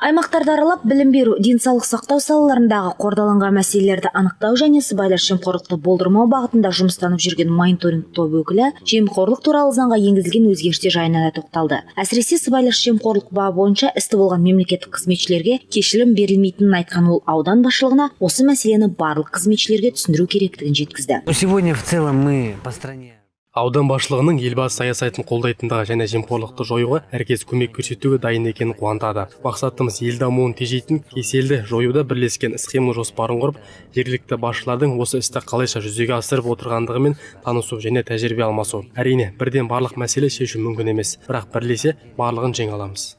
Аймақтарды аралап білім беру, денсаулық сақтау салаларындағы қордаланған мәселелерді анықтау және сыбайлас жемқорлықты болдырмау бағытында жұмыстанып жүрген мониторинг тобы өкілі жемқорлық туралы заңға енгізілген өзгерістер жайына да тоқталды. Әсіресе сыбайлас жемқорлық бабы бойынша істі болған мемлекеттік қызметшілерге кешірім берілмейтінін айтқан ол аудан басшылығына осы мәселені барлық қызметшілерге түсіндіру керектігін жеткізді. Сегодня в целом мы по стране. Аудан басшылығының елбасы саясатын қолдайтындығы және жемқорлықты жоюға әркез көмек көрсетуге дайын екенін қуантады. Мақсатымыз ел дамуын тежейтін кеселді жоюда бірлескен іс-қимыл жоспарын құрып, жергілікті басшылардың осы істі қалайша жүзеге асырып отырғандығымен танысу және тәжірибе алмасу. Әрине, бірден барлық мәселе шешу мүмкін емес, бірақ бірлесе барлығын жеңе аламыз.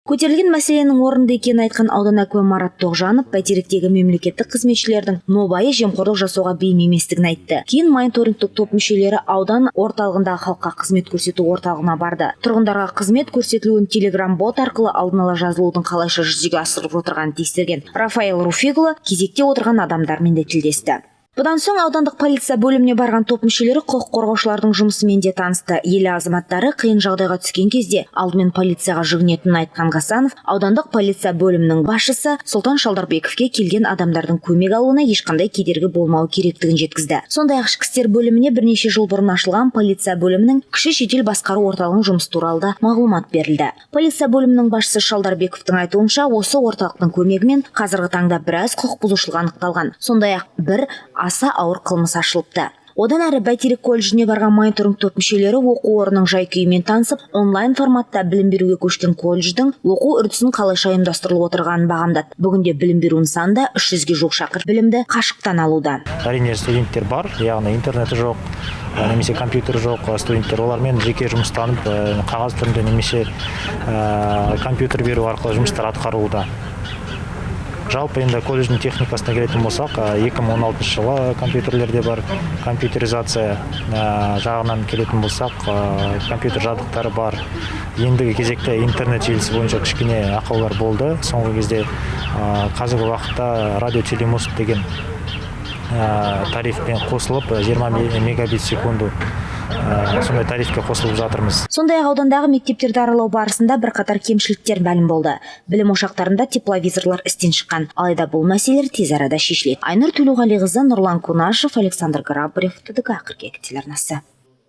Көтерілген мәселенің орынды екенін айтқан аудан әкімі Марат Тоғжанов бәйтеректегі мемлекеттік қызметшілердің нобайы жемқорлық жасауға бейім еместігін айтты. Кейін мониторингтік топ мүшелері аудан орталығындағы халыққа қызмет көрсету орталығына барды. Тұрғындарға қызмет көрсетілуін телеграм-бот арқылы алдын ала жазылудың қалайша жүзеге асырылып отырғанын тексерген Рафаэл Руфиглы кезекте отырған адамдармен де тілдесті. Бұдан соң аудандық полиция бөліміне барған топ мүшелері құқық қорғаушылардың жұмысымен де танысты. Ел азаматтары қиын жағдайға түскен кезде алдымен полицияға жүгінетінін айтқан Гасанов, аудандық полиция бөлімінің басшысы Сұлтан Шалдарбековке келген адамдардың көмек алуына ешқандай кедергі болмауы керектігін жеткізді. Сондай-ақ ішкі істер бөліміне бірнеше жыл бұрын ашылған полиция бөлімінің кіші шетел басқару орталығының жұмысы туралы да мағлұмат берілді. Полиция бөлімінің басшысы Шалдарбековтың айтуынша, осы орталықтың көмегімен қазіргі таңда біраз құқық бұзушылық анықталған. Сондай-ақ бір аса ауыр қылмыс ашылыпты. Одан әрі Бәйтерек колледжіне барған мониторинг топ мүшелері оқу орнының жай-күйімен танысып, онлайн форматта білім беруге көшкен колледждің оқу үрдісін қалайша ұйымдастырылып отырғанын бағамдады. Бүгінде білім беру нысанында 300-ге жуық шәкірт білімді қашықтан алуда. Әрине студенттер бар, яғни интернеті жоқ, немесе компьютері жоқ студенттер, олармен жеке жұмыстанып, қағаз түрінде немесе компьютер беру арқылы жұмыстар атқарылуда. Жалпы енді колледждің техникасына келетін болсақ, 2016 жылы компьютерлерде бар, компьютеризация жағынан келетін болсақ, компьютер жабдықтары бар. Ендігі кезекте интернет желісі бойынша кішкене ақаулар болды. Соңғы кезде қазіргі уақытта радиотелемост деген тарифпен қосылып 20 мегабит секунду сондай тарифке қосылып жатырмыз. Сондай аудандағы мектептерді аралау барысында бірқатар кемшіліктер мәлім болды. Білім ошақтарында тепловизорлар істен шыққан, алайда бұл мәселелер тез арада шешіледі. Айнұр Төлеуғалиқызы, Нұрлан Кунашев, Александр Грабарев, ТДК 42 телеарнасы.